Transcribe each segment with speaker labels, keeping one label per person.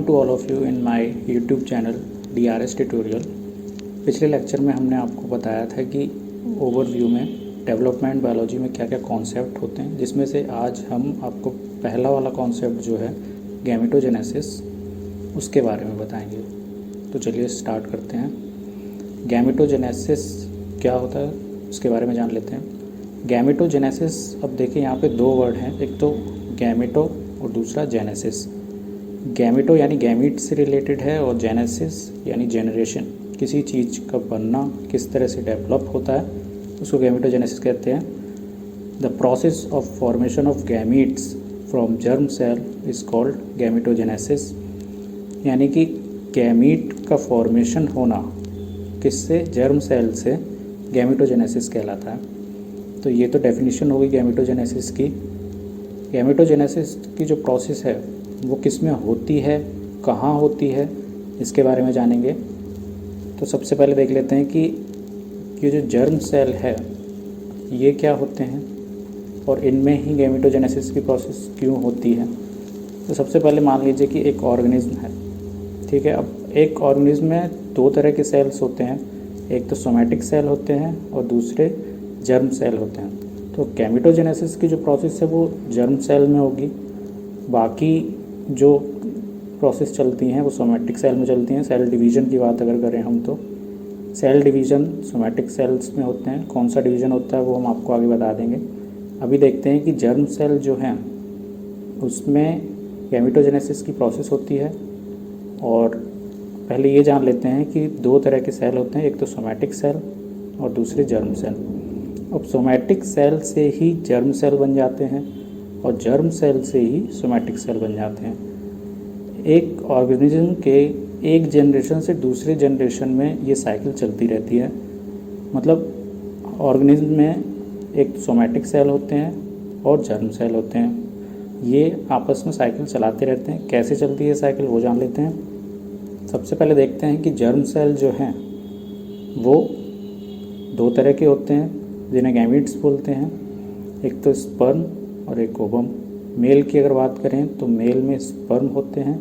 Speaker 1: to all of you in my YouTube channel DRS Tutorial। पिछले lecture में हमने आपको बताया था कि ओवरव्यू में डेवलपमेंट बायोलॉजी में क्या क्या कॉन्सेप्ट होते हैं, जिसमें से आज हम आपको पहला वाला कॉन्सेप्ट जो है गैमेटोजेनेसिस उसके बारे में बताएंगे। तो चलिए स्टार्ट करते हैं। गैमेटोजेनेसिस क्या होता है उसके बारे में जान लेते हैं। गैमेटोजेनेसिस, अब देखिए यहाँ पे दो वर्ड हैं, एक तो गैमेटो और दूसरा जेनेसिस। गैमेटो यानी गैमीट से रिलेटेड है और जेनेसिस यानी जेनरेशन, किसी चीज़ का बनना किस तरह से डेवलप होता है उसको गैमेटोजेनेसिस कहते हैं। The process of formation of gametes from germ cell is called gametogenesis, यानी कि गैमीट का फॉर्मेशन होना किससे, जर्म सेल से, गैमेटोजेनेसिस कहलाता है। तो ये तो डेफिनेशन होगी गैमेटोजेनेसिस की। गैमेटोजेनेसिस की जो प्रोसेस है वो किस में होती है, कहाँ होती है, इसके बारे में जानेंगे। तो सबसे पहले देख लेते हैं कि ये जो जर्म सेल है ये क्या होते हैं और इनमें ही गैमेटोजेनेसिस की प्रोसेस क्यों होती है। तो सबसे पहले मान लीजिए कि एक ऑर्गेनिज्म है, ठीक है। अब एक ऑर्गेनिज्म में दो तरह के सेल्स होते हैं, एक तो सोमैटिक सेल होते हैं और दूसरे जर्म सेल होते हैं। तो गैमेटोजेनेसिस की जो प्रोसेस है वो जर्म सेल में होगी, बाकी जो प्रोसेस चलती हैं वो सोमैटिक सेल में चलती हैं। सेल डिवीज़न की बात अगर करें हम तो सेल डिवीज़न सोमैटिक सेल्स में होते हैं। कौन सा डिवीज़न होता है वो हम आपको आगे बता देंगे। अभी देखते हैं कि जर्म सेल जो हैं उसमें गैमेटोजेनेसिस की प्रोसेस होती है। और पहले ये जान लेते हैं कि दो तरह के सेल होते हैं, एक तो सोमैटिक सेल और दूसरे जर्म सेल। अब सोमैटिक सेल से ही जर्म सेल बन जाते हैं और जर्म सेल से ही सोमैटिक सेल बन जाते हैं। एक ऑर्गेनिज्म के एक जनरेशन से दूसरे जनरेशन में ये साइकिल चलती रहती है। मतलब ऑर्गेनिज्म में एक सोमैटिक सेल होते हैं और जर्म सेल होते हैं, ये आपस में साइकिल चलाते रहते हैं। कैसे चलती है साइकिल वो जान लेते हैं। सबसे पहले देखते हैं कि जर्म सेल जो हैं वो दो तरह के होते हैं जिन्हें गैमीट्स बोलते हैं, एक तो स्पर्म और एक ओवम। मेल की अगर बात करें तो मेल में स्पर्म होते हैं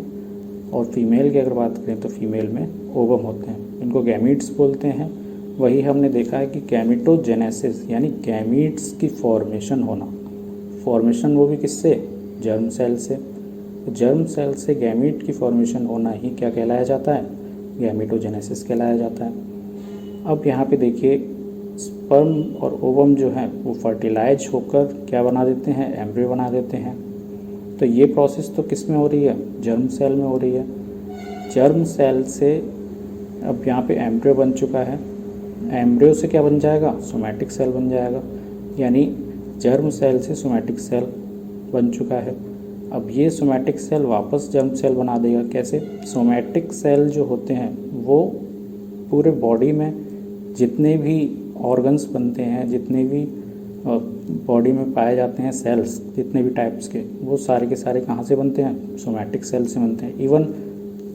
Speaker 1: और फीमेल की अगर बात करें तो फीमेल में ओवम होते हैं। इनको गैमीट्स बोलते हैं। वही हमने देखा है कि गैमेटोजेनेसिस यानी गैमीट्स की फॉर्मेशन होना, फॉर्मेशन वो भी किससे, जर्म सेल से। जर्म सेल से गैमीट की फॉर्मेशन होना ही क्या कहलाया जाता है, गैमेटोजेनेसिस कहलाया जाता है। अब यहाँ पे देखिए स्पर्म और ओवम जो है वो फर्टिलाइज होकर क्या बना देते हैं, एम्ब्रियो बना देते हैं। तो ये प्रोसेस तो किस में हो रही है, जर्म सेल में हो रही है। जर्म सेल से अब यहाँ पे एम्ब्रियो बन चुका है, एम्ब्रियो से क्या बन जाएगा, सोमैटिक सेल बन जाएगा। यानी जर्म सेल से सोमैटिक सेल बन चुका है। अब ये सोमैटिक सेल वापस जर्म सेल बना देगा। कैसे, सोमैटिक सेल जो होते हैं वो पूरे बॉडी में जितने भी ऑर्गन्स बनते हैं, जितने भी बॉडी में पाए जाते हैं सेल्स, जितने भी टाइप्स के, वो सारे के सारे कहाँ से बनते हैं, सोमैटिक सेल से बनते हैं। इवन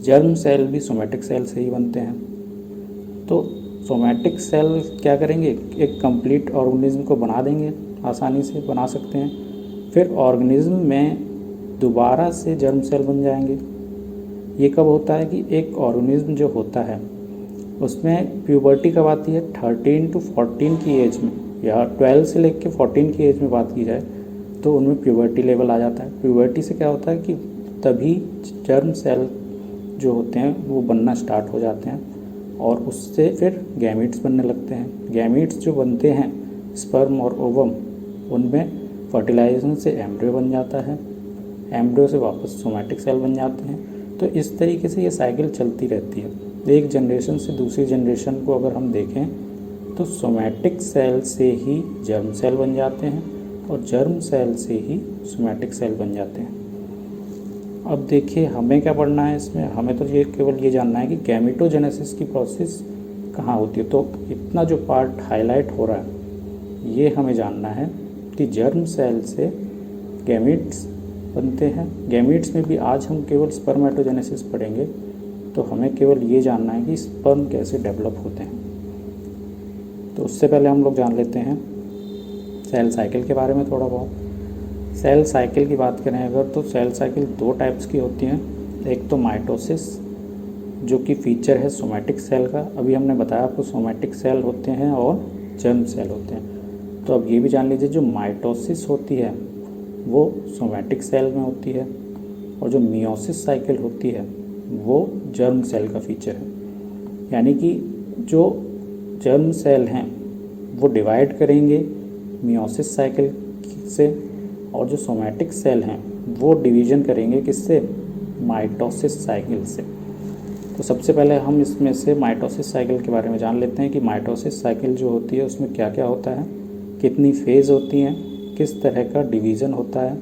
Speaker 1: जर्म सेल भी सोमैटिक सेल से ही बनते हैं। तो सोमैटिक सेल क्या करेंगे, एक कंप्लीट ऑर्गेनिज्म को बना देंगे, आसानी से बना सकते हैं। फिर ऑर्गेनिज्म में दोबारा से जर्म सेल बन जाएंगे। ये कब होता है कि एक ऑर्गेनिज्म जो होता है उसमें प्यूबर्टी कब आती है, 13 to 14 की एज में, या 12 से लेकर 14 की एज में बात की जाए तो उनमें प्यूबर्टी लेवल आ जाता है। प्यूबर्टी से क्या होता है कि तभी जर्म सेल जो होते हैं वो बनना स्टार्ट हो जाते हैं और उससे फिर गैमीट्स बनने लगते हैं। गैमीट्स जो बनते हैं स्पर्म और ओवम, उनमें फर्टिलाइजेशन से एम्ब्रियो बन जाता है, एम्ब्रियो से वापस सोमैटिक सेल बन जाते हैं। तो इस तरीके से ये साइकिल चलती रहती है। एक जनरेशन से दूसरी जनरेशन को अगर हम देखें तो सोमैटिक सेल से ही जर्म सेल बन जाते हैं और जर्म सेल से ही सोमैटिक सेल बन जाते हैं। अब देखिए हमें क्या पढ़ना है इसमें, हमें तो ये केवल ये जानना है कि गैमेटोजेनेसिस की प्रोसेस कहाँ होती है। तो इतना जो पार्ट हाईलाइट हो रहा है ये हमें जानना है कि जर्म सेल से गैमीट्स बनते हैं। गैमीट्स में भी आज हम केवल स्पर्मेटोजेनेसिस पढ़ेंगे, तो हमें केवल ये जानना है कि स्पर्म कैसे डेवलप होते हैं। तो उससे पहले हम लोग जान लेते हैं सेल साइकिल के बारे में थोड़ा बहुत। सेल साइकिल की बात करें अगर तो सेल साइकिल दो टाइप्स की होती हैं, एक तो माइटोसिस जो कि फीचर है सोमैटिक सेल का। अभी हमने बताया आपको सोमैटिक सेल होते हैं और जर्म सेल होते हैं। तो अब ये भी जान लीजिए जो माइटोसिस होती है वो सोमैटिक सेल में होती है और जो मियोसिस साइकिल होती है वो जर्म सेल का फीचर है। यानी कि जो जर्म सेल हैं वो डिवाइड करेंगे मियोसिस साइकिल से और जो सोमैटिक सेल हैं वो डिवीज़न करेंगे किससे, माइटोसिस साइकिल से। तो सबसे पहले हम इसमें से माइटोसिस साइकिल के बारे में जान लेते हैं कि माइटोसिस साइकिल जो होती है उसमें क्या क्या होता है, कितनी फेज़ होती हैं, किस तरह का डिवीज़न होता है,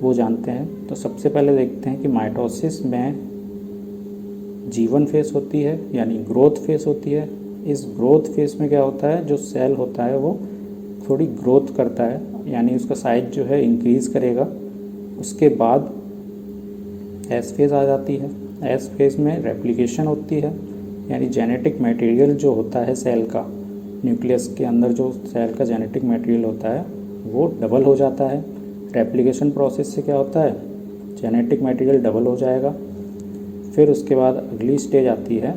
Speaker 1: वो जानते हैं। तो सबसे पहले देखते हैं कि माइटोसिस में G1 फेज़ होती है यानी ग्रोथ फेज़ होती है। इस ग्रोथ फेज़ में क्या होता है, जो सेल होता है वो थोड़ी ग्रोथ करता है यानी उसका साइज जो है इंक्रीज़ करेगा। उसके बाद एस फेज़ आ जाती है। एस फेज़ में रेप्लिकेशन होती है यानी जेनेटिक मटेरियल जो होता है सेल का, न्यूक्लियस के अंदर जो सेल का जेनेटिक मटेरियल होता है वो डबल हो जाता है। रेप्लिकेशन प्रोसेस से क्या होता है, जेनेटिक मटेरियल डबल हो जाएगा। फिर उसके बाद अगली स्टेज आती है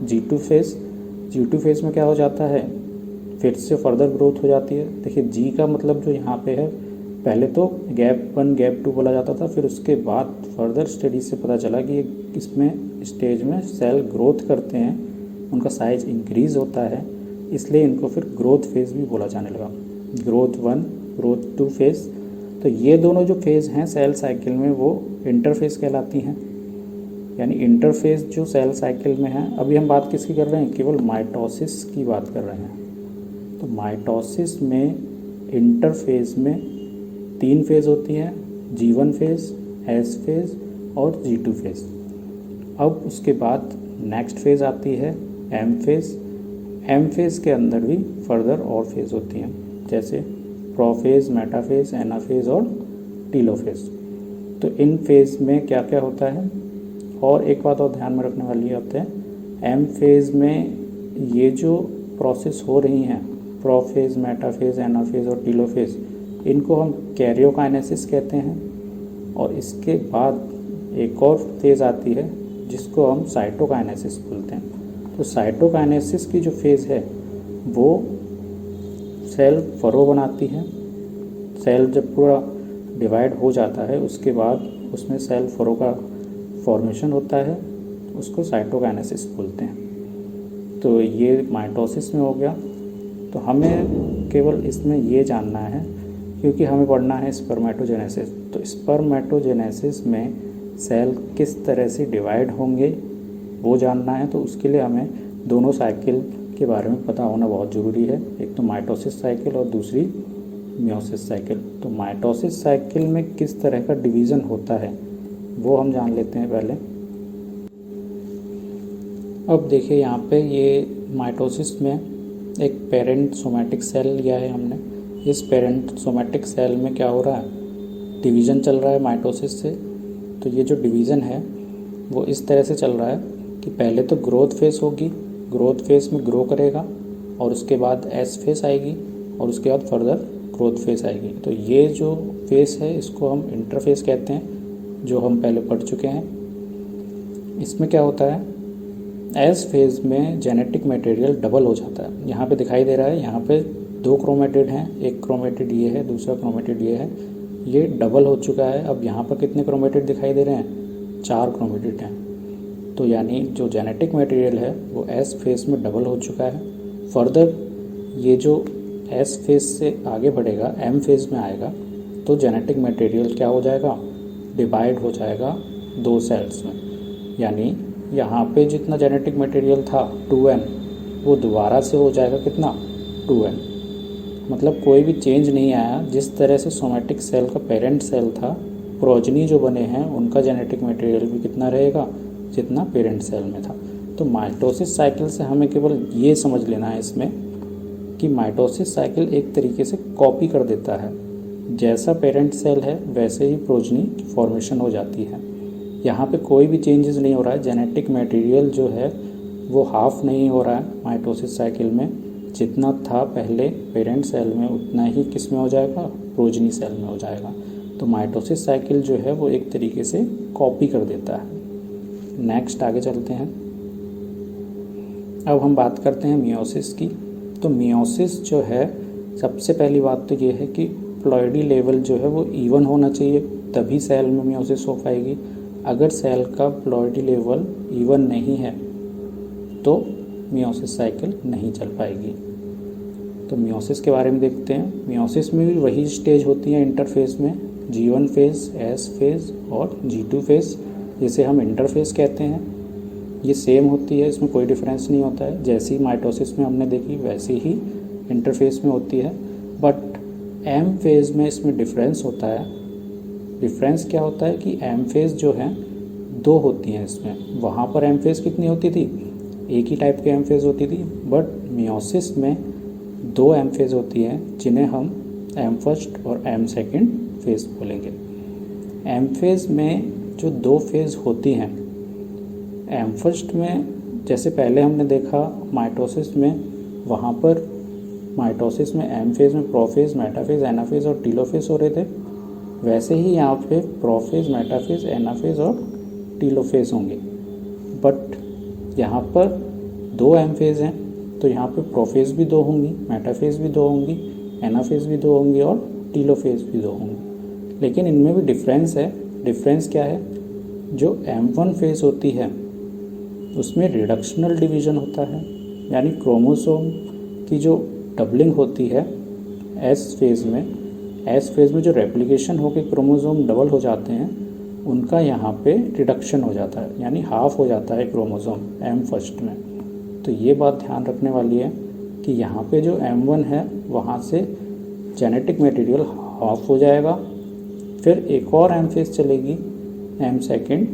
Speaker 1: G2 फेज़। G2 फेज़ में क्या हो जाता है, फिर से फर्दर ग्रोथ हो जाती है। देखिए G का मतलब जो यहाँ पे है, पहले तो गैप 1 गैप 2 बोला जाता था, फिर उसके बाद फर्दर स्टडी से पता चला कि इसमें स्टेज में सेल ग्रोथ करते हैं, उनका साइज इंक्रीज़ होता है, इसलिए इनको फिर ग्रोथ फेज़ भी बोला जाने लगा। Growth 1 growth 2 phase. तो ये दोनों जो फेज़ हैं सेल साइकिल में वो इंटरफेज़ कहलाती हैं। यानी इंटरफेज़ जो सेल साइकिल में है, अभी हम बात किसकी कर रहे हैं, केवल माइटोसिस की बात कर रहे हैं। तो माइटोसिस में इंटरफेज़ में 3 फेज़ होती हैं, G1 फेज़, S फेज़ और G2 फेज़। अब उसके बाद नेक्स्ट फेज़ आती है M फेज़। M फेज़ के अंदर भी फर्दर और फेज़ होती हैं, जैसे प्रोफेज़, मेटाफेज़, एनाफेज़ और टीलोफेज़। तो इन फेज़ में क्या क्या होता है, और एक बात और ध्यान में रखने वाली बात है, M फेज़ में ये जो प्रोसेस हो रही हैं, प्रोफेज़, मेटाफेज़, एनाफेज़ और टीलोफेज़, इनको हम कैरियोकाइनेसिस कहते हैं। और इसके बाद एक और फेज़ आती है जिसको हम साइटोकाइनेसिस बोलते हैं। तो साइटोकाइनेसिस की जो फेज़ है वो सेल फरो बनाती है। सेल जब पूरा डिवाइड हो जाता है उसके बाद उसमें सेल फरो का फॉर्मेशन होता है, उसको साइटोकाइनेसिस बोलते हैं। तो ये माइटोसिस में हो गया। तो हमें केवल इसमें ये जानना है, क्योंकि हमें पढ़ना है स्पर्मेटोजेनेसिस। तो स्पर्मेटोजेनेसिस में सेल किस तरह से डिवाइड होंगे वो जानना है। तो उसके लिए हमें दोनों साइकिल के बारे में पता होना बहुत ज़रूरी है, एक तो माइटोसिस साइकिल और दूसरी मियोसिस साइकिल। तो माइटोसिस साइकिल में किस तरह का डिवीज़न होता है वो हम जान लेते हैं पहले। अब देखिए यहाँ पे ये माइटोसिस में एक पेरेंट सोमैटिक सेल लिया है हमने। इस पेरेंट सोमैटिक सेल में क्या हो रहा है, डिवीज़न चल रहा है माइटोसिस से। तो ये जो डिवीज़न है वो इस तरह से चल रहा है कि पहले तो ग्रोथ फेज़ होगी, ग्रोथ फेज़ में ग्रो करेगा और उसके बाद एस फेज़ आएगी और उसके बाद फर्दर ग्रोथ फेज़ आएगी। तो ये जो फेज़ है इसको हम इंटरफेज़ कहते हैं, जो हम पहले पढ़ चुके हैं। इसमें क्या होता है, एस फेज़ में जेनेटिक मटेरियल डबल हो जाता है। यहाँ पे दिखाई दे रहा है, यहाँ पे 2 क्रोमेटिड हैं, एक क्रोमेटिड ये है, दूसरा क्रोमेटिड ये है, ये डबल हो चुका है। अब यहाँ पर कितने क्रोमेटिड दिखाई दे रहे हैं, 4 क्रोमेटिड हैं। तो यानी जो जेनेटिक मटेरियल है वो एस फेज़ में डबल हो चुका है। फर्दर ये जो एस फेज़ से आगे बढ़ेगा, एम फेज़ में आएगा, तो जेनेटिक मटेरियल क्या हो जाएगा, डिवाइड हो जाएगा 2 सेल्स में। यानी यहाँ पे जितना जेनेटिक मटेरियल था 2n, वो दोबारा से हो जाएगा कितना, 2n। मतलब कोई भी चेंज नहीं आया। जिस तरह से सोमैटिक सेल का पेरेंट सेल था, प्रोजनी जो बने हैं उनका जेनेटिक मटेरियल भी कितना रहेगा, जितना पेरेंट सेल में था। तो माइटोसिस साइकिल से हमें केवल ये समझ लेना है इसमें कि माइटोसिस साइकिल एक तरीके से कॉपी कर देता है, जैसा पेरेंट सेल है वैसे ही प्रोजनी की फॉर्मेशन हो जाती है। यहाँ पे कोई भी चेंजेस नहीं हो रहा है। जेनेटिक मटेरियल जो है वो हाफ नहीं हो रहा है माइटोसिस साइकिल में, जितना था पहले पेरेंट सेल में उतना ही किस में हो जाएगा, प्रोजनी सेल में हो जाएगा। तो माइटोसिस साइकिल जो है वो एक तरीके से कॉपी कर देता है। नेक्स्ट आगे चलते हैं। अब हम बात करते हैं मियोसिस की। तो मियोसिस जो है, सबसे पहली बात तो ये है कि प्लॉइडी लेवल जो है वो इवन होना चाहिए, तभी सेल में मियोसिस हो पाएगी। अगर सेल का प्लॉइडी लेवल इवन नहीं है तो मियोसिस साइकिल नहीं चल पाएगी। तो मियोसिस के बारे में देखते हैं। मियोसिस में भी वही स्टेज होती है इंटरफेस में, G1 फेज़, S फेज़ और G2 फेज़, जिसे हम इंटरफेस कहते हैं। ये सेम होती है, इसमें कोई डिफरेंस नहीं होता है। जैसी माइटोसिस में हमने देखी वैसी ही इंटरफेस में होती है। बट M फेज़ में इसमें डिफरेंस होता है। डिफरेंस क्या होता है कि M फेज़ जो है 2 होती हैं इसमें। वहाँ पर M फेज़ कितनी होती थी, एक ही टाइप के M फेज़ होती थी। बट मियोसिस में 2 M फेज़ होती हैं, जिन्हें हम M फर्स्ट और M सेकेंड फेज़ बोलेंगे। M फेज़ में जो 2 फेज़ होती हैं, M फर्स्ट में जैसे पहले हमने देखा माइटोसिस में, वहाँ पर माइटोसिस में M फेज़ में प्रोफेज़, मेटाफेज़, एनाफेज़ और टीलोफेज़ हो रहे थे, वैसे ही यहाँ पे प्रोफेज़, मेटाफेज़, एनाफेज़ और टीलोफेज़ होंगे। बट यहाँ पर 2 M फेज़ हैं, तो यहाँ पे प्रोफेज़ भी 2 होंगी, मेटाफेज़ भी 2 होंगी, एनाफेज़ भी 2 होंगी और टीलोफेज़ भी 2 होंगी। लेकिन इनमें भी डिफरेंस है। डिफरेंस क्या है, जो M1 फेज़ होती है उसमें रिडक्शनल डिवीज़न होता है, यानी क्रोमोसोम की जो डबलिंग होती है S फेज़ में जो रेप्लिकेशन होकर क्रोमोसोम डबल हो जाते हैं, उनका यहाँ पे रिडक्शन हो जाता है, यानी हाफ हो जाता है क्रोमोसोम M फर्स्ट में। तो ये बात ध्यान रखने वाली है कि यहाँ पे जो M1 है वहाँ से जेनेटिक मटेरियल हाफ हो जाएगा। फिर एक और M फेज़ चलेगी, M सेकेंड,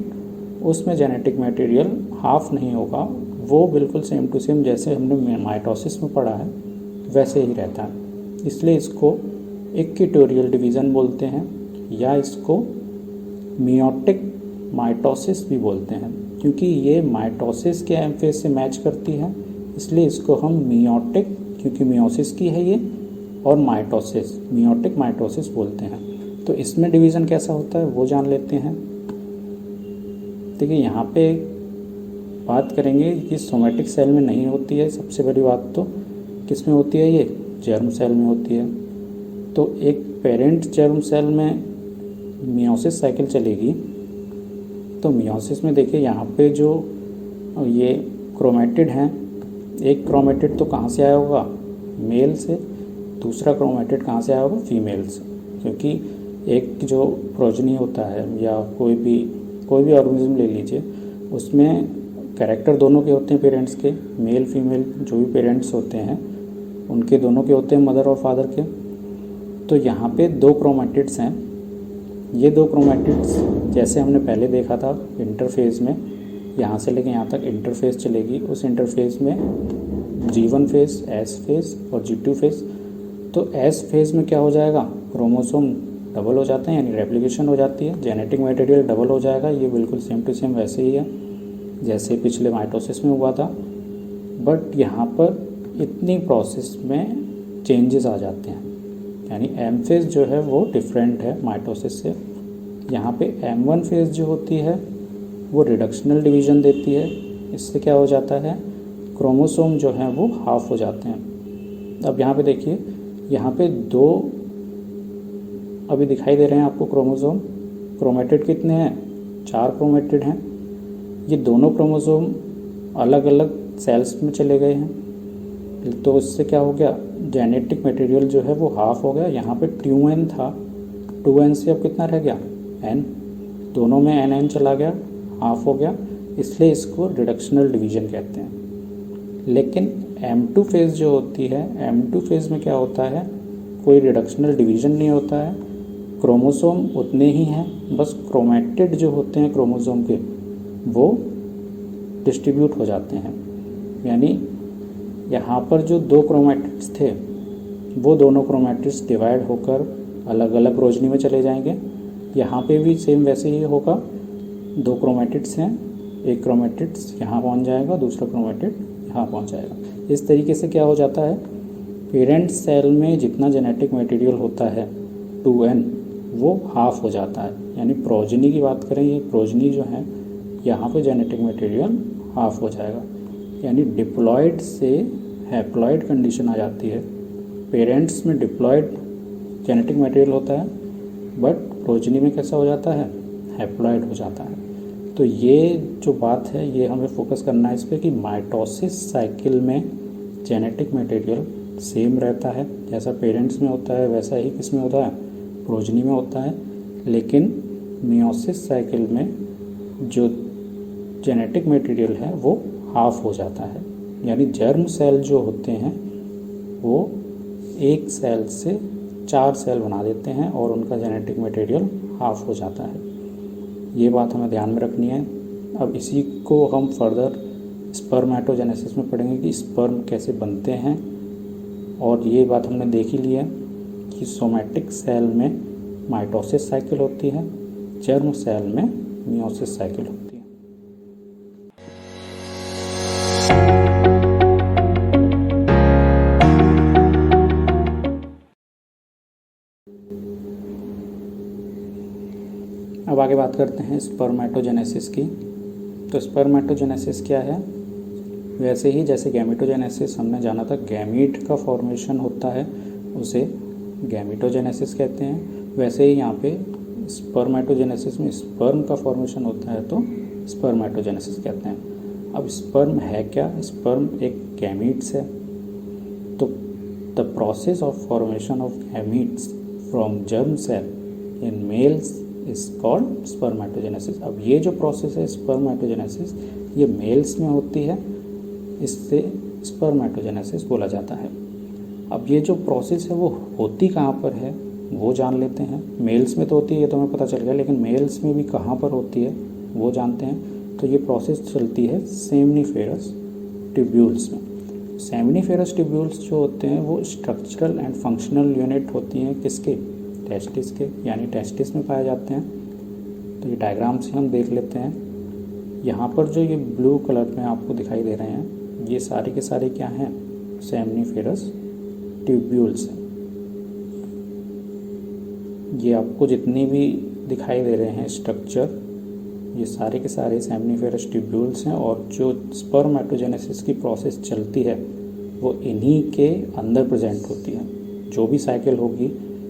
Speaker 1: उसमें जेनेटिक मटेरियल हाफ नहीं होगा, वो बिल्कुल सेम टू सेम जैसे हमने माइटोसिस में पढ़ा है वैसे ही रहता है। इसलिए इसको इक्वेटोरियल डिवीज़न बोलते हैं, या इसको मियोटिक माइटोसिस भी बोलते हैं, क्योंकि ये माइटोसिस के M फेज़ से मैच करती है, इसलिए इसको हम मियोटिक, क्योंकि मियोसिस की है ये, और माइटोसिस, मियोटिक माइटोसिस बोलते हैं। तो इसमें डिवीज़न कैसा होता है वो जान लेते हैं। देखिए यहाँ पे बात करेंगे कि सोमेटिक सेल में नहीं होती है। सबसे बड़ी बात तो किस में होती है, ये जर्म सेल में होती है। तो एक पेरेंट जर्म सेल में मियोसिस साइकिल चलेगी, तो मियोसिस में देखिए यहाँ पे जो ये क्रोमेटिड हैं, एक क्रोमेटिड तो कहाँ से आया होगा, मेल से, दूसरा क्रोमेटिड कहाँ से आया होगा, फीमेल से। क्योंकि एक जो प्रोजनी होता है या कोई भी ऑर्गेनिज्म ले लीजिए, उसमें कैरेक्टर दोनों के होते हैं पेरेंट्स के, मेल फीमेल जो भी पेरेंट्स होते हैं उनके दोनों के होते हैं, मदर और फादर के। तो यहाँ पे 2 क्रोमेटिड्स हैं। ये 2 क्रोमेटिड्स जैसे हमने पहले देखा था इंटरफेज़ में, यहाँ से लेके यहाँ तक इंटरफेज़ चलेगी। उस इंटरफेज़ में G1 फेज़, S फेज़ और G2 फेज़। तो S फेज़ में क्या हो जाएगा, क्रोमोसोम डबल हो जाते हैं, यानी रेप्लिकेशन हो जाती है, जेनेटिक मटेरियल डबल हो जाएगा। ये बिल्कुल सेम टू सेम वैसे ही है जैसे पिछले माइटोसिस में हुआ था। बट यहाँ पर इतनी प्रोसेस में चेंजेस आ जाते हैं, यानी M फेज़ जो है वो डिफरेंट है माइटोसिस से। यहाँ पे M1 फेज़ जो होती है वो रिडक्शनल डिवीज़न देती है। इससे क्या हो जाता है, क्रोमोसोम जो हैं वो हाफ हो जाते हैं। अब यहाँ पे देखिए, यहाँ पे 2 अभी दिखाई दे रहे हैं आपको क्रोमोसोम। क्रोमेटिड कितने हैं, 4 क्रोमेटिड हैं। ये दोनों क्रोमोसोम अलग अलग सेल्स में चले गए हैं, तो इससे क्या हो गया, जेनेटिक मटेरियल जो है वो हाफ हो गया। यहाँ पे 2n था, 2n से अब कितना रह गया, n, दोनों में n चला गया, हाफ हो गया, इसलिए इसको रिडक्शनल डिवीज़न कहते हैं। लेकिन M2 फेज़ जो होती है, M2 फेज़ में क्या होता है, कोई रिडक्शनल डिवीज़न नहीं होता है, क्रोमोसोम उतने ही हैं, बस क्रोमेटिड जो होते हैं क्रोमोसोम के वो डिस्ट्रीब्यूट हो जाते हैं। यानी यहाँ पर जो 2 क्रोमेटिड्स थे वो दोनों क्रोमेटिड्स डिवाइड होकर अलग अलग प्रोजनी में चले जाएंगे। यहाँ पे भी सेम वैसे ही होगा, 2 क्रोमेटिड्स हैं, एक क्रोमेटिड्स यहाँ पहुँच जाएगा, दूसरा क्रोमेटिड यहाँ पहुँच जाएगा। इस तरीके से क्या हो जाता है, पेरेंट सेल में जितना जेनेटिक मटेरियल होता है 2n, वो हाफ हो जाता है। यानी प्रोजनी की बात करें, ये प्रोजनी जो है यहाँ पे जेनेटिक मटेरियल हाफ हो जाएगा, यानी डिप्लॉयड से हैप्लॉयड कंडीशन आ जाती है। पेरेंट्स में डिप्लॉयड जेनेटिक मटेरियल होता है, बट प्रोजनी में कैसा हो जाता है, हैप्लॉयड हो जाता है। तो ये जो बात है ये हमें फोकस करना है इस पर कि माइटोसिस साइकिल में जेनेटिक मटेरियल सेम रहता है, जैसा पेरेंट्स में होता है वैसा ही किस में होता है, प्रोजनी में होता है। लेकिन मियोसिस साइकिल में जो जेनेटिक मटेरियल है वो हाफ हो जाता है, यानी जर्म सेल जो होते हैं वो एक सेल से 4 सेल बना देते हैं और उनका जेनेटिक मटेरियल हाफ हो जाता है। ये बात हमें ध्यान में रखनी है। अब इसी को हम फर्दर स्पर्मेटोजेनेसिस में पढ़ेंगे कि स्पर्म कैसे बनते हैं, और ये बात हमने देख ही ली है कि सोमैटिक सेल में माइटोसिस साइकिल होती है, जर्म सेल में मियोसिस साइकिल होती है। अब आगे बात करते हैं स्पर्मेटोजेनेसिस की। तो स्पर्मेटोजेनेसिस क्या है, वैसे ही जैसे गैमेटोजेनेसिस हमने जाना था, गैमीट का फॉर्मेशन होता है उसे गैमेटोजेनेसिस कहते हैं, वैसे ही यहाँ पे स्पर्मेटोजेनेसिस में स्पर्म का फॉर्मेशन होता है तो स्पर्मेटोजेनेसिस कहते हैं। अब स्पर्म है क्या, स्पर्म एक गैमीट्स है। तो the process of formation of gametes from germ cell in males is called spermatogenesis. अब ये जो प्रोसेस है स्पर्मेटोजेनेसिस, ये मेल्स में होती है, इससे स्पर्मेटोजेनेसिस बोला जाता है। अब ये जो प्रोसेस है वो होती कहाँ पर है वो जान लेते हैं। मेल्स में तो होती है ये तो हमें पता चल गया, लेकिन मेल्स में भी कहाँ पर होती है वो जानते हैं। तो ये प्रोसेस चलती है सेमनीफेरस ट्यूब्यूल्स में। सेमनीफेरस ट्यूब्यूल्स जो होते हैं वो स्ट्रक्चरल एंड फंक्शनल यूनिट होती हैं किसके, टेस्टिस के, यानी टेस्टिस में पाए जाते हैं। तो ये डायग्राम से हम देख लेते हैं। यहाँ पर जो ये ब्लू कलर में आपको दिखाई दे रहे हैं ये सारे के सारे क्या हैं, सेमनीफेरस ट्यूब्यूल्स हैं। ये आपको जितनी भी दिखाई दे रहे हैं स्ट्रक्चर, ये सारे के सारे सेमनीफेरस ट्यूब्यूल्स हैं, और जो स्पर्मेटोजेनेसिस की प्रोसेस चलती है वो इन्हीं के अंदर प्रेजेंट होती है। जो भी साइकिल होगी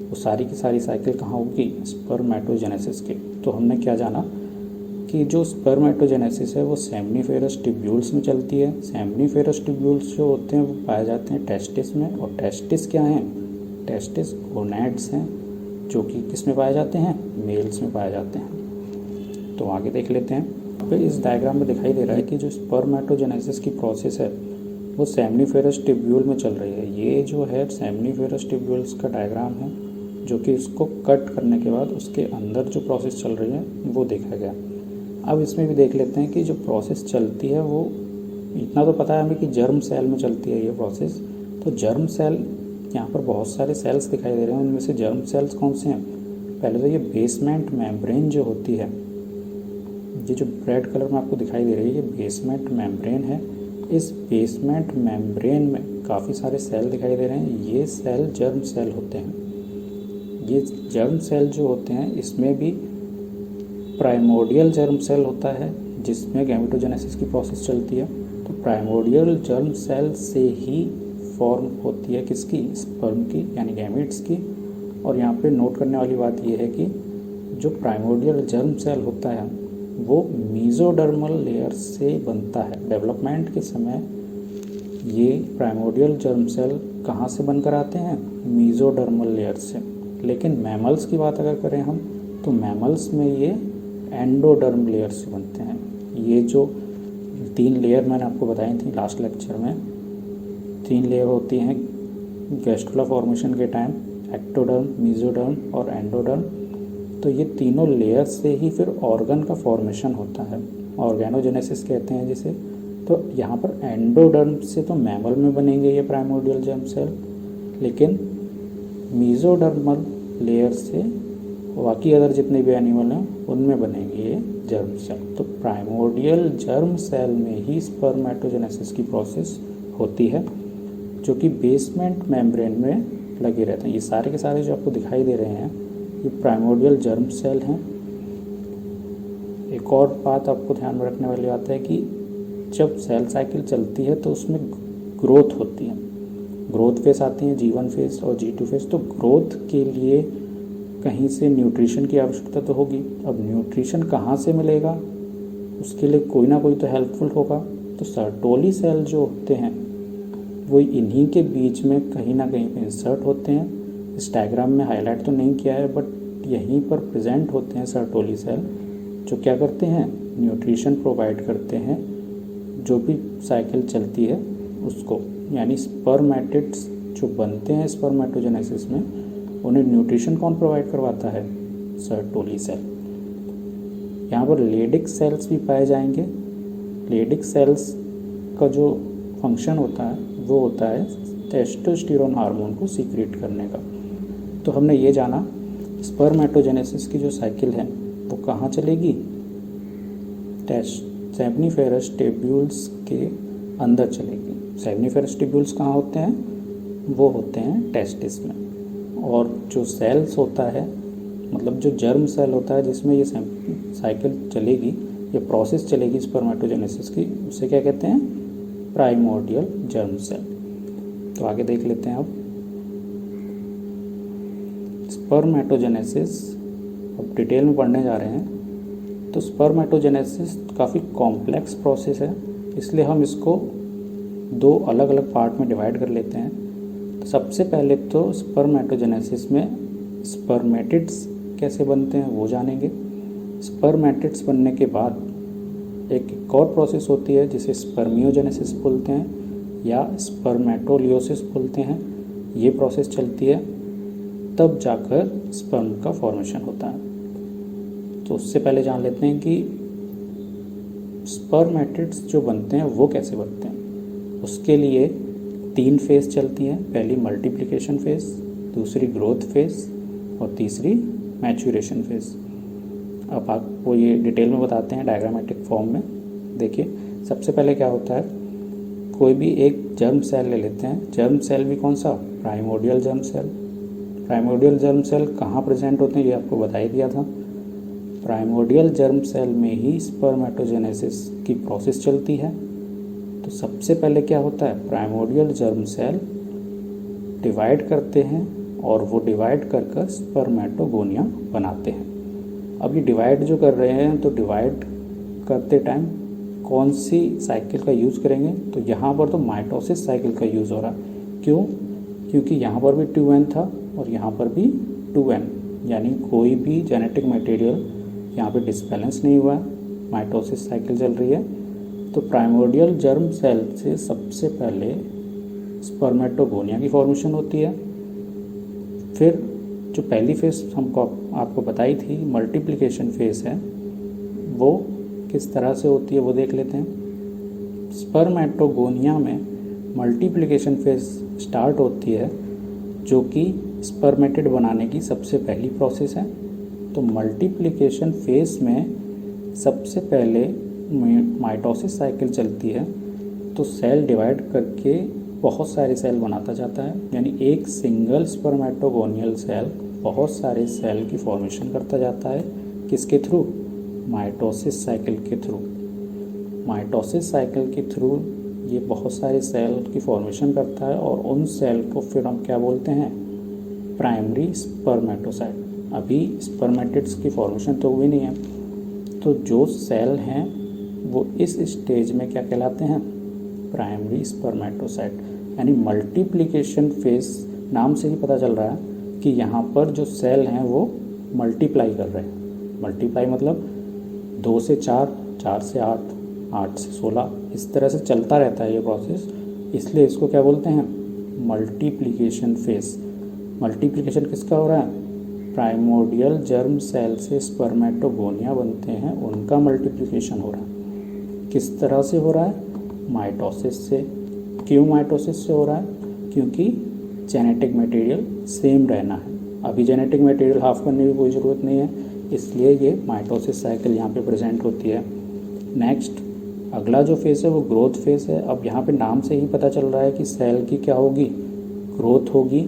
Speaker 1: वो सारी की सारी साइकिल कहाँ होगी, स्पर्मेटोजेनेसिस के। तो हमने क्या जाना कि जो स्पर्मेटोजेनेसिस है वो सेमनीफेरस ट्यूब्यूल्स में चलती है। सेमनीफेरस ट्यूब्यूल्स जो होते हैं वो पाए जाते हैं टेस्टिस में, और टेस्टिस क्या हैं, टेस्टिस गोनैड्स हैं जो कि किस में पाए जाते हैं, मेल्स में पाए जाते हैं। तो आगे देख लेते हैं। फिर इस डायग्राम में दिखाई दे रहा है कि जो स्पर्मेटोजेनेसिस की प्रोसेस है वो सेमनीफेरस ट्यूब्यूल में चल रही है। ये जो है सेमनीफेरस ट्यूब्यूल्स का डायग्राम है, जो कि इसको कट करने के बाद उसके अंदर जो प्रोसेस चल रही है वो देखा गया। अब इसमें भी देख लेते हैं कि जो प्रोसेस चलती है वो, इतना तो पता है हमें कि जर्म सेल में चलती है ये प्रोसेस। तो जर्म सेल, यहाँ पर बहुत सारे सेल्स दिखाई दे रहे हैं, उनमें से जर्म सेल्स कौन से हैं। पहले तो ये बेसमेंट मेम्ब्रेन जो होती है, ये जो रेड कलर में आपको दिखाई दे रही है ये बेसमेंट मेम्ब्रेन है। इस बेसमेंट मेम्ब्रेन में काफ़ी सारे सेल दिखाई दे रहे हैं, ये सेल जर्म सेल होते हैं। ये जर्म सेल जो होते हैं इसमें भी प्राइमोर्डियल जर्म सेल होता है जिसमें गैमेटोजेनेसिस की प्रोसेस चलती है। तो प्राइमोर्डियल जर्म सेल से ही फॉर्म होती है किसकी, स्पर्म की, यानी गैमेट्स की। और यहाँ पे नोट करने वाली बात ये है कि जो प्राइमोर्डियल जर्म सेल होता है वो मीजोडर्मल लेयर से बनता है। डेवलपमेंट के समय ये प्राइमोर्डियल जर्म सेल कहाँ से बनकर आते हैं, मीजोडर्मल लेयर से। लेकिन मैमल्स की बात अगर करें हम तो मैमल्स में ये एंडोडर्म लेयर से बनते हैं। ये जो 3 लेयर मैंने आपको बताई थी लास्ट लेक्चर में, 3 लेयर होती हैं गैस्ट्रुला फॉर्मेशन के टाइम, एक्टोडर्म, मीजोडर्म और एंडोडर्म। तो ये तीनों लेयर से ही फिर ऑर्गन का फॉर्मेशन होता है, ऑर्गेनोजेनेसिस कहते हैं जिसे। तो यहाँ पर एंडोडर्म से तो मैमल में बनेंगे ये प्राइमोर्डियल जर्म सेल, लेकिन मीजोडर्मल लेयर से बाकी अदर जितने भी एनिमल हैं उनमें बनेंगे ये जर्म सेल। तो प्राइमोर्डियल जर्म सेल में ही स्पर्मेटोजेनेसिस की प्रोसेस होती है, जो कि बेसमेंट मेम्ब्रेन में लगे रहते हैं। ये सारे के सारे जो आपको दिखाई दे रहे हैं ये प्राइमोर्डियल जर्म सेल हैं। एक और बात आपको ध्यान में रखने वाली बात है कि जब सेल साइकिल चलती है तो उसमें ग्रोथ होती है, ग्रोथ फेस आती है, G1 फेस और G2 फेस। तो ग्रोथ के लिए कहीं से न्यूट्रिशन की आवश्यकता तो होगी। अब न्यूट्रिशन कहाँ से मिलेगा, उसके लिए कोई ना कोई तो हेल्पफुल होगा। तो सर्टोली सेल जो होते हैं वो इन्हीं के बीच में कहीं ना कहीं पे इंसर्ट होते हैं। इस डायग्राम में हाईलाइट तो नहीं किया है, बट यहीं पर प्रेजेंट होते हैं सर्टोली सेल, जो क्या करते हैं, न्यूट्रिशन प्रोवाइड करते हैं जो भी साइकिल चलती है उसको। यानी स्पर्मेटिड्स जो बनते हैं स्पर्मेटोजेनेसिस में, उन्हें न्यूट्रिशन कौन प्रोवाइड करवाता है, सर्टोली सेल। यहाँ पर लेडिक सेल्स भी पाए जाएंगे। लेडिक सेल्स का जो फंक्शन होता है वो होता है टेस्टोस्टेरोन हार्मोन को सीक्रेट करने का। तो हमने ये जाना स्पर्मेटोजेनेसिस की जो साइकिल है वो कहाँ चलेगी, सेमनीफेरस टिब्यूल्स के अंदर चलेगी। सेमनीफेरस टिब्यूल्स कहाँ होते हैं, वो होते हैं टेस्टिस में। और जो सेल्स होता है, मतलब जो जर्म सेल होता है जिसमें ये साइकिल चलेगी, ये प्रोसेस चलेगी स्पर्मेटोजेनेसिस की, उसे क्या कहते हैं, प्राइमोर्डियल जर्म सेल। तो आगे देख लेते हैं अब स्पर्मेटोजेनेसिस। अब डिटेल में पढ़ने जा रहे हैं। तो स्पर्मेटोजेनेसिस काफ़ी कॉम्प्लेक्स प्रोसेस है, इसलिए हम इसको दो अलग अलग पार्ट में डिवाइड कर लेते हैं। तो सबसे पहले तो स्पर्मेटोजेनेसिस में स्पर्मेटिड्स कैसे बनते हैं वो जानेंगे। स्पर्मेटिड्स बनने के बाद एक और प्रोसेस होती है जिसे स्पर्मियोजेनेसिस बोलते हैं या स्पर्मेटोलियोसिस बोलते हैं। ये प्रोसेस चलती है, तब जाकर स्पर्म का फॉर्मेशन होता है। तो उससे पहले जान लेते हैं कि स्पर्मेटिड्स जो बनते हैं वो कैसे बनते हैं। उसके लिए 3 फेज चलती हैं। पहली मल्टीप्लिकेशन फेज, दूसरी ग्रोथ फेज और तीसरी मैच्यूरेशन फेज। अब आपको ये डिटेल में बताते हैं डायग्रामेटिक फॉर्म में। देखिए, सबसे पहले क्या होता है, कोई भी एक जर्म सेल ले लेते हैं। जर्म सेल भी कौन सा, primordial germ cell. Primordial germ cell कहाँ प्रेजेंट होते हैं ये आपको बता ही दिया था। प्राइमोर्डियल जर्म सेल में ही स्पर्मेटोजेनेसिस की प्रोसेस चलती है। तो सबसे पहले क्या होता है, प्राइमोर्डियल जर्म सेल डिवाइड करते हैं और वो डिवाइड कर कर स्पर्मेटोगोनिया बनाते हैं। अब ये डिवाइड जो कर रहे हैं, तो डिवाइड करते टाइम कौन सी साइकिल का यूज़ करेंगे, तो यहाँ पर तो माइटोसिस साइकिल का यूज़ हो रहा है। क्यों, क्योंकि यहाँ पर भी 2n था और यहाँ पर भी 2n, यानी कोई भी जेनेटिक मटेरियल यहाँ पे डिसबैलेंस नहीं हुआ है, माइटोसिस साइकिल चल रही है। तो प्राइमोर्डियल जर्म सेल से सबसे पहले स्पर्मेटोगोनिया की फॉर्मेशन होती है। फिर जो पहली फेस हमको आपको बताई थी मल्टीप्लिकेशन फेस है, वो किस तरह से होती है वो देख लेते हैं। स्पर्मेटोगोनिया में मल्टीप्लिकेशन फेस स्टार्ट होती है, जो कि स्पर्मेटिड बनाने की सबसे पहली प्रोसेस है। तो मल्टीप्लिकेशन फेस में सबसे पहले माइटोसिस साइकिल चलती है, तो सेल डिवाइड करके बहुत सारे सेल बनाता जाता है। यानी एक सिंगल स्पर्मेटोगोनियल सेल बहुत सारे सेल की फॉर्मेशन करता जाता है। किसके थ्रू, माइटोसिस साइकिल के थ्रू। माइटोसिस साइकिल के थ्रू ये बहुत सारे सेल की फॉर्मेशन करता है और उन सेल को फिर हम क्या बोलते हैं, प्राइमरी स्पर्मेटोसाइट। अभी स्पर्मेटिड्स की फॉर्मेशन तो हुई नहीं है, तो जो सेल हैं वो इस स्टेज में क्या कहलाते हैं, प्राइमरी स्पर्मेटोसाइट। यानी मल्टीप्लिकेशन फेज नाम से ही पता चल रहा है कि यहाँ पर जो सेल हैं वो मल्टीप्लाई कर रहे हैं। मल्टीप्लाई मतलब 2 से 4, 4 से 8, 8 से 16, इस तरह से चलता रहता है ये प्रोसेस। इसलिए इसको क्या बोलते हैं, मल्टीप्लिकेशन फेज। मल्टीप्लिकेशन किसका हो रहा है, प्राइमोर्डियल जर्म सेल से स्पर्मेटोगोनिया बनते हैं, उनका मल्टीप्लिकेशन हो रहा है। किस तरह से हो रहा है, माइटोसिस से। क्यों माइटोसिस से हो रहा है, क्योंकि जेनेटिक मटेरियल सेम रहना है। अभी जेनेटिक मटेरियल हाफ करने की कोई ज़रूरत नहीं है, इसलिए ये माइटोसिस साइकिल यहाँ पे प्रेजेंट होती है। नेक्स्ट अगला जो फेज़ है वो ग्रोथ फेज़ है। अब यहाँ पे नाम से ही पता चल रहा है कि सेल की क्या होगी, ग्रोथ होगी।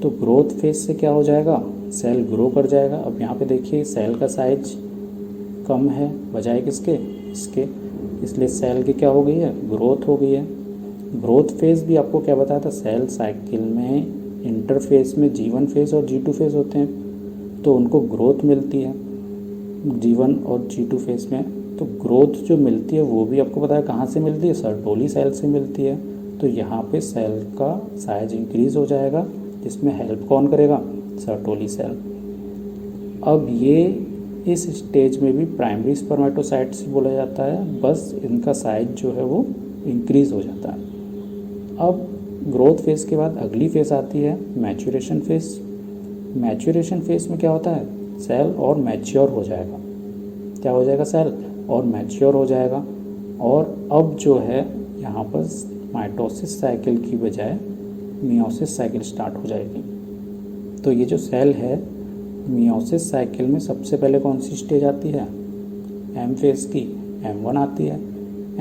Speaker 1: तो ग्रोथ फेज़ से क्या हो जाएगा, सेल ग्रो कर जाएगा। अब यहाँ पे देखिए सेल का साइज कम है बजाय किसके, इसके, इसलिए सेल की क्या हो गई है, ग्रोथ हो गई है। ग्रोथ फेज़ भी आपको क्या बताया था, सेल साइकिल में इंटरफेस में G1 फेज़ और G2 फेज़ होते हैं, तो उनको ग्रोथ मिलती है G1 और G2 फेज़ में। तो ग्रोथ जो मिलती है वो भी आपको पता है कहाँ से मिलती है, सर्टोली सेल से मिलती है। तो यहाँ पे सेल का साइज इंक्रीज़ हो जाएगा, जिसमें हेल्प कौन करेगा, सर्टोली सेल। अब ये इस स्टेज में भी प्राइमरी स्पर्मेटोसाइट्स बोला जाता है, बस इनका साइज जो है वो इंक्रीज़ हो जाता है। अब ग्रोथ फेज़ के बाद अगली फेज़ आती है मैच्योरेशन फेज़। मैच्योरेशन फेज़ में क्या होता है, सेल और मैच्योर हो जाएगा। क्या हो जाएगा, सेल और मैच्योर हो जाएगा। और अब जो है यहाँ पर माइटोसिस साइकिल की बजाय मियोसिस साइकिल स्टार्ट हो जाएगी। तो ये जो सेल है मियोसिस साइकिल में सबसे पहले कौन सी स्टेज आती है, एम फेज़ की, M1 आती है।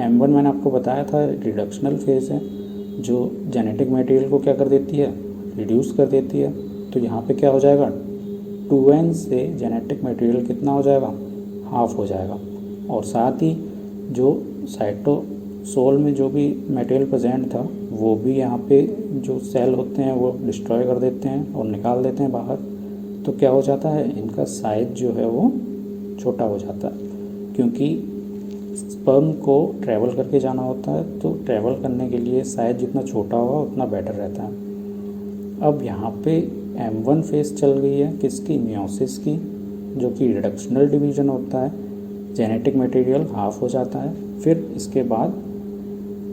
Speaker 1: M1 मैंने आपको बताया था रिडक्शनल फेज़ है, जो जेनेटिक मटेरियल को क्या कर देती है, रिड्यूस कर देती है। तो यहाँ पे क्या हो जाएगा, 2n से जेनेटिक मटेरियल कितना हो जाएगा, हाफ हो जाएगा। और साथ ही जो साइटोसोल में जो भी मटेरियल प्रेजेंट था वो भी यहाँ पे जो सेल होते हैं वो डिस्ट्रॉय कर देते हैं और निकाल देते हैं बाहर। तो क्या हो जाता है, इनका साइज जो है वो छोटा हो जाता है, क्योंकि स्पर्म को ट्रैवल करके जाना होता है। तो ट्रैवल करने के लिए साइज जितना छोटा होगा उतना बेटर रहता है। अब यहाँ पे M1 फेज़ चल गई है किसकी, मियोसिस की, जो कि रिडक्शनल डिवीज़न होता है, जेनेटिक मटेरियल हाफ हो जाता है। फिर इसके बाद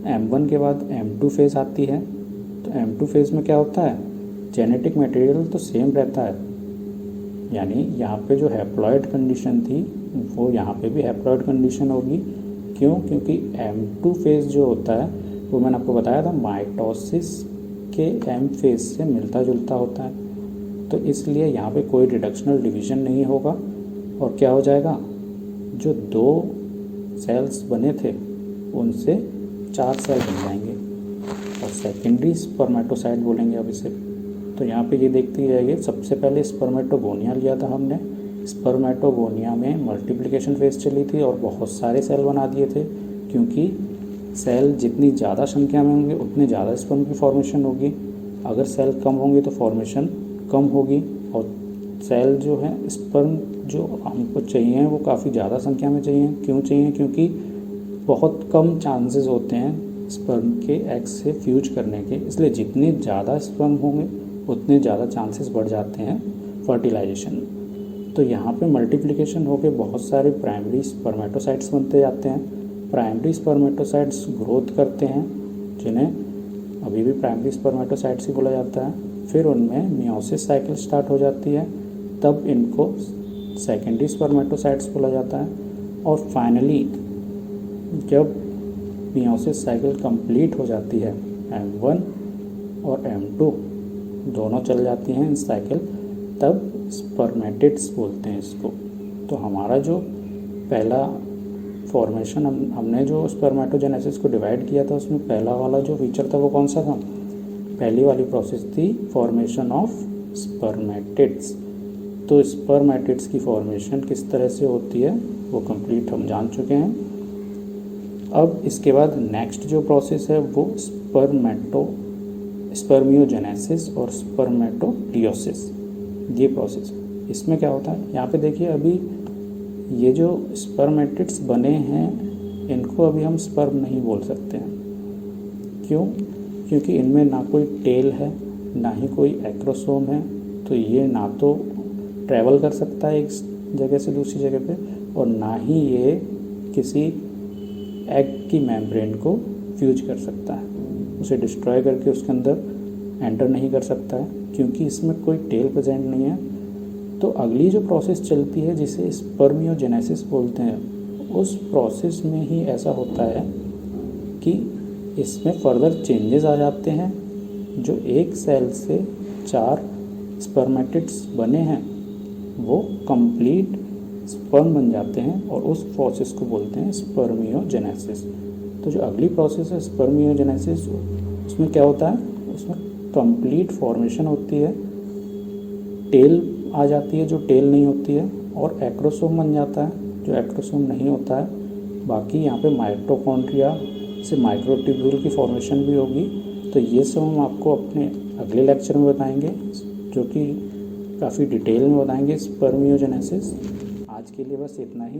Speaker 1: M1 के बाद M2 फेज़ आती है। तो M2 फेज़ में क्या होता है, जेनेटिक मटेरियल तो सेम रहता है, यानी यहाँ पे जो हैप्लॉइड कंडीशन थी वो यहाँ पे भी हैप्लॉइड कंडीशन होगी। क्यों, क्योंकि M2 फेज़ जो होता है वो मैंने आपको बताया था माइटोसिस के M फेज़ से मिलता जुलता होता है। तो इसलिए यहाँ पे कोई रिडक्शनल डिवीज़न नहीं होगा और क्या हो जाएगा, जो 2 सेल्स बने थे उनसे 4 सेल बन जाएंगे और सेकेंडरी स्पर्मेटोसाइट बोलेंगे अब इसे। तो यहाँ पे ये देखते जाइए, सबसे पहले स्पर्मेटोगोनिया लिया था हमने। स्पर्मेटोगोनिया में मल्टीप्लिकेशन फेज़ चली थी और बहुत सारे सेल बना दिए थे, क्योंकि सेल जितनी ज़्यादा संख्या में होंगे उतने ज़्यादा स्पर्म की फॉर्मेशन होगी। अगर सेल कम होंगे तो फॉर्मेशन कम होगी। और सेल जो है स्पर्म जो हमको चाहिए वो काफ़ी ज़्यादा संख्या में चाहिए। क्यों चाहिए, क्योंकि बहुत कम चांसेस होते हैं स्पर्म के एग से फ्यूज करने के, इसलिए जितने ज़्यादा स्पर्म होंगे उतने ज़्यादा चांसेस बढ़ जाते हैं फर्टिलाइजेशन। तो यहाँ पे मल्टीप्लिकेशन होकर बहुत सारे प्राइमरी स्पर्मेटोसाइट्स बनते जाते हैं। प्राइमरी स्पर्मेटोसाइट्स ग्रोथ करते हैं, जिन्हें अभी भी प्राइमरी स्पर्मेटोसाइट्स ही बोला जाता है। फिर उनमें मियोसिस साइकिल स्टार्ट हो जाती है, तब इनको सेकेंडरी स्पर्मेटोसाइट्स बोला जाता है। और फाइनली जब मियोसिस साइकिल कंप्लीट हो जाती है, M1 और M2 दोनों चल जाती हैं इन साइकिल, तब स्पर्मेटिड्स बोलते हैं इसको। तो हमारा जो पहला फॉर्मेशन हमने जो स्पर्मेटोजेनेसिस को डिवाइड किया था उसमें पहला वाला जो फीचर था वो कौन सा था, पहली वाली प्रोसेस थी फॉर्मेशन ऑफ स्पर्मेटिड्स। तो स्पर्मेटिड्स की फॉर्मेशन किस तरह से होती है वो कंप्लीट हम जान चुके हैं। अब इसके बाद नेक्स्ट जो प्रोसेस है वो स्पर्मियोजेनेसिस और स्पर्मेटोलियोसिस, ये प्रोसेस। इसमें क्या होता है, यहाँ पे देखिए अभी ये जो स्पर्मेटिड्स बने हैं इनको अभी हम स्पर्म नहीं बोल सकते हैं। क्यों, क्योंकि इनमें ना कोई टेल है ना ही कोई एक्रोसोम है, तो ये ना तो ट्रैवल कर सकता है एक जगह से दूसरी जगह पे, और ना ही ये किसी एग की मेम्ब्रेन को फ्यूज कर सकता है, उसे डिस्ट्रॉय करके उसके अंदर एंटर नहीं कर सकता है, क्योंकि इसमें कोई टेल प्रेजेंट नहीं है। तो अगली जो प्रोसेस चलती है जिसे स्पर्मियोजेनेसिस बोलते हैं, उस प्रोसेस में ही ऐसा होता है कि इसमें फर्दर चेंजेस आ जाते हैं। जो एक सेल से 4 स्पर्मेटिड्स बने हैं वो कंप्लीट स्पर्म बन जाते हैं और उस प्रोसेस को बोलते हैं स्पर्मियोजेनेसिस। तो जो अगली प्रोसेस है स्पर्मियोजेनेसिस, उसमें क्या होता है, उसमें कंप्लीट फॉर्मेशन होती है, टेल आ जाती है जो टेल नहीं होती है, और एक्रोसोम बन जाता है जो एक्रोसोम नहीं होता है। बाकी यहाँ पे माइटोकॉन्ड्रिया से माइक्रोट्यूब्यूल की फॉर्मेशन भी होगी। तो ये सब हम आपको अपने अगले लेक्चर में बताएंगे, जो कि काफ़ी डिटेल में बताएंगे स्पर्मियोजेनेसिस। आज के लिए बस इतना ही।